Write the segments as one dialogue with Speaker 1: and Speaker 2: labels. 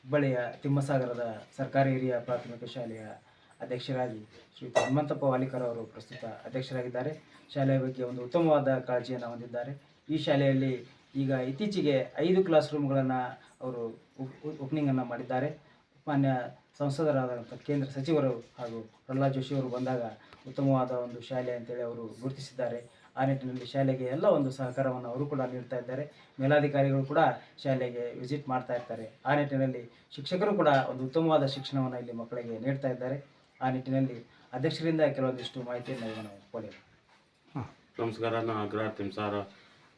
Speaker 1: ಹುಬ್ಬಳ್ಳಿಯ ತಿಮ್ಮಸಾಗರದ ಸರ್ಕಾರಿ ಹಿರಿಯ ಪ್ರಾಥಮಿಕ ಶಾಲೆಯ ಅಧ್ಯಕ್ಷರಾಗಿ ಶ್ರೀಯುತ ಹನುಮಂತಪ್ಪ ವಾಲಿಕರ್ ಅವರು ಪ್ರಸ್ತುತ ಅಧ್ಯಕ್ಷರಾಗಿದ್ದಾರೆ. ಶಾಲೆಯ ಬಗ್ಗೆ ಒಂದು ಉತ್ತಮವಾದ ಕಾಳಜಿಯನ್ನು ಹೊಂದಿದ್ದಾರೆ. ಈ ಶಾಲೆಯಲ್ಲಿ ಈಗ ಇತ್ತೀಚೆಗೆ 5 ಕ್ಲಾಸ್ ರೂಮ್ಗಳನ್ನು ಅವರು ಓಪನಿಂಗನ್ನು ಮಾಡಿದ್ದಾರೆ. ಮಾನ್ಯ ಸಂಸದರಾದಂಥ ಕೇಂದ್ರ ಸಚಿವರು ಹಾಗೂ ಪ್ರಹ್ಲಾದ್ ಜೋಶಿ ಅವರು ಬಂದಾಗ ಉತ್ತಮವಾದ ಒಂದು ಶಾಲೆ ಅಂತೇಳಿ ಅವರು ಗುರುತಿಸಿದ್ದಾರೆ. ಆ ನಿಟ್ಟಿನಲ್ಲಿ ಶಾಲೆಗೆ ಎಲ್ಲ ಒಂದು ಸಹಕಾರವನ್ನು ಅವರು ಕೂಡ ನೀಡ್ತಾ ಇದ್ದಾರೆ. ಮೇಲಾಧಿಕಾರಿಗಳು ಕೂಡ ಶಾಲೆಗೆ ವಿಸಿಟ್ ಮಾಡ್ತಾ ಇರ್ತಾರೆ. ಆ ನಿಟ್ಟಿನಲ್ಲಿ ಶಿಕ್ಷಕರು ಕೂಡ ಒಂದು ಉತ್ತಮವಾದ ಶಿಕ್ಷಣವನ್ನು ಇಲ್ಲಿ ಮಕ್ಕಳಿಗೆ ನೀಡ್ತಾ ಇದ್ದಾರೆ. ಆ ನಿಟ್ಟಿನಲ್ಲಿ ಅಧ್ಯಕ್ಷರಿಂದ ಕೆಲವೊಂದಿಷ್ಟು ಮಾಹಿತಿಯನ್ನು ಈಗ ನಾವು ಪಡೆಯೋಣ.
Speaker 2: ನಮಸ್ಕಾರ. ನಾನು ಅಗ್ರಹಾರ ತಿಮ್ಸಾರ.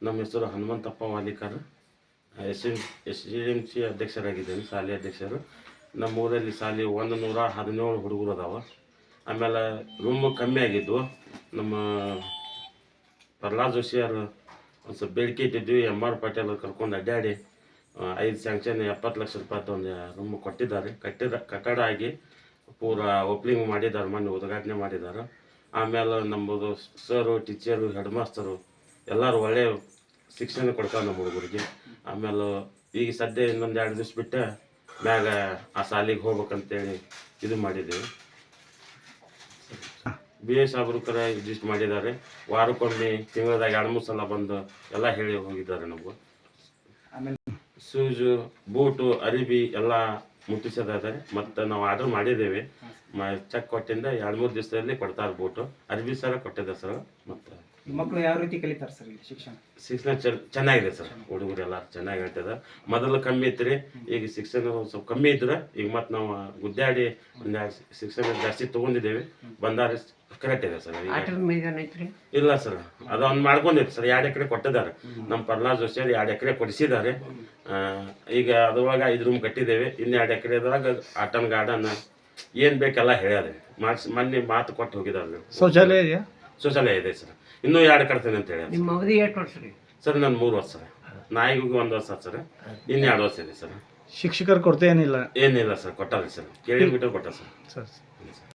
Speaker 2: ನಮ್ಮ ಹೆಸರು ಹನುಮಂತಪ್ಪ ವಾಲಿಕರ್. SDMC ಅಧ್ಯಕ್ಷರಾಗಿದ್ದೇನೆ, ಶಾಲೆ ಅಧ್ಯಕ್ಷರು. ನಮ್ಮ ಊರಲ್ಲಿ ಶಾಲೆ 117 ಹುಡುಗರು ಅದಾವ. ಆಮೇಲೆ ರೂಮ್ ಕಮ್ಮಿ ಆಗಿದ್ವು. ನಮ್ಮ ಪ್ರಹ್ಲಾದ್ ಜೋಶಿ ಅವರು ಒಂದು ಸ್ವಲ್ಪ ಬೇಡಿಕೆ ಇಟ್ಟಿದ್ವಿ. MR ಪಾಟೀಲ್ ಕರ್ಕೊಂಡು ಅಡ್ಡಾಡಿ 5 ಸ್ಯಾಂಕ್ಷನ್ 70 ಲಕ್ಷ ರೂಪಾಯಿ ಒಂದು ರೂಮ್ ಕೊಟ್ಟಿದ್ದಾರೆ. ಕಟ್ಟಡ ಆಗಿ ಪೂರಾ ಓಪನಿಂಗ್ ಮಾಡಿದ್ದಾರೆ, ಮೊನ್ನೆ ಉದ್ಘಾಟನೆ ಮಾಡಿದ್ದಾರೆ. ಆಮೇಲೆ ನಮ್ಮದು ಸರು, ಟೀಚರು, ಹೆಡ್ ಮಾಸ್ತರು ಎಲ್ಲರೂ ಒಳ್ಳೆಯ ಶಿಕ್ಷಣ ಕೊಡ್ತಾರೆ ನಮ್ಮ ಹುಡುಗರಿಗೆ. ಆಮೇಲೆ ಈಗ ಸದ್ಯ ಇನ್ನೊಂದು 2 ದಿವಸ ಬಿಟ್ಟು ಮ್ಯಾಗ ಆ ಶಾಲೆಗೆ ಹೋಗ್ಬೇಕಂತೇಳಿ ಇದು ಮಾಡಿದ್ದೀವಿ. BS ಸಾಬ್ರು ಕರ ಇದಿಷ್ಟು ಮಾಡಿದ್ದಾರೆ. ವಾರಕ್ಕೊಮ್ಮೆ ತಿಂಗಳದಾಗ 2-3 ಸಲ ಬಂದು ಎಲ್ಲ ಹೇಳಿ ಹೋಗಿದ್ದಾರೆ. ನಮಗೂ
Speaker 1: ಆಮೇಲೆ
Speaker 2: ಶೂಸು, ಬೂಟು, ಅರಿಬಿ ಎಲ್ಲ ಮುಟ್ಟಿಸೋದಾದರೆ. ಮತ್ತು ನಾವು ಆರ್ಡರ್ ಮಾಡಿದ್ದೇವೆ. ಚೆಕ್ ಕೊಟ್ಟಿಂದ 2-3 ದಿವಸದಲ್ಲಿ ಕೊಡ್ತಾರೆ. ಬೂಟು, ಅರಿಬಿ ಸರ ಕೊಟ್ಟಿದ್ದೆ ಸರ್. ಮತ್ತು
Speaker 1: ಮಕ್ಕಳು ಯಾವ ರೀತಿ ಕಲಿತಾರೆ ಸರ್ ಇಲ್ಲಿ
Speaker 2: ಶಿಕ್ಷಣ ಚೆನ್ನಾಗಿದೆ ಸರ್. ಹುಡುಗರು ಎಲ್ಲ ಚೆನ್ನಾಗಿ ಹೇಳ್ತದ. ಮೊದಲು ಕಮ್ಮಿ ಇತ್ತು ರೀ, ಈಗ ಶಿಕ್ಷಣ ಸ್ವಲ್ಪ ಕಮ್ಮಿ ಇದ್ರೆ ಈಗ ಮತ್ತು ನಾವು ಗುದ್ದಾಡಿ ಶಿಕ್ಷಣ ಜಾಸ್ತಿ ತೊಗೊಂಡಿದ್ದೇವೆ. ಬಂದಾರೆ ಕರೆಕ್ಟ್ ಇದೆ ಸರ್. ಇಲ್ಲ ಸರ್, ಅದೊಂದು ಮಾಡ್ಕೊಂಡಿತ್ತು ಸರ್. 2 ಎಕರೆ ಕೊಟ್ಟಿದ್ದಾರೆ. ನಮ್ಮ ಪ್ರಹ್ಲಾದ್ ಜೋಶಿ 2 ಎಕರೆ ಕೊಡಿಸಿದ್ದಾರೆ. ಈಗ ಅದ್ರೊಳಗೆ 5 ರೂಮ್ ಕಟ್ಟಿದ್ದೇವೆ. ಇನ್ನು 2 ಎಕರೆದಾಗ ಆಟನ್ ಗಾರ್ಡನ್ ಏನು ಬೇಕೆಲ್ಲ ಹೇಳ್ಯಾರೆ. ಮೊನ್ನೆ ಮಾತು ಕೊಟ್ಟು ಹೋಗಿದ್ದಾರೆ. ಶೌಚಾಲಯ ಇದೆ ಸರ್. ಇನ್ನೂ 2 ಕಟ್ತೇನೆ ಅಂತ ಹೇಳಿ.
Speaker 3: ನಿಮ್ಮ ಅವಧಿ ಎಷ್ಟು ವರ್ಷ ರೀ
Speaker 2: ಸರ್? ನಾನು 3 ವರ್ಷ. ನಾಯಿಗೂ 1 ವರ್ಷ ಸರ್. ಇನ್ನು 2 ವರ್ಷ ಇದೆ ಸರ್.
Speaker 4: ಶಿಕ್ಷಕರ ಕೊರತೆ ಏನಿಲ್ಲ
Speaker 2: ಸರ್. ಕೊಟ್ಟಾರೆ ಸರ್, ಕೇಳಿಬಿಟ್ಟು ಕೊಟ್ಟ ಸರ್.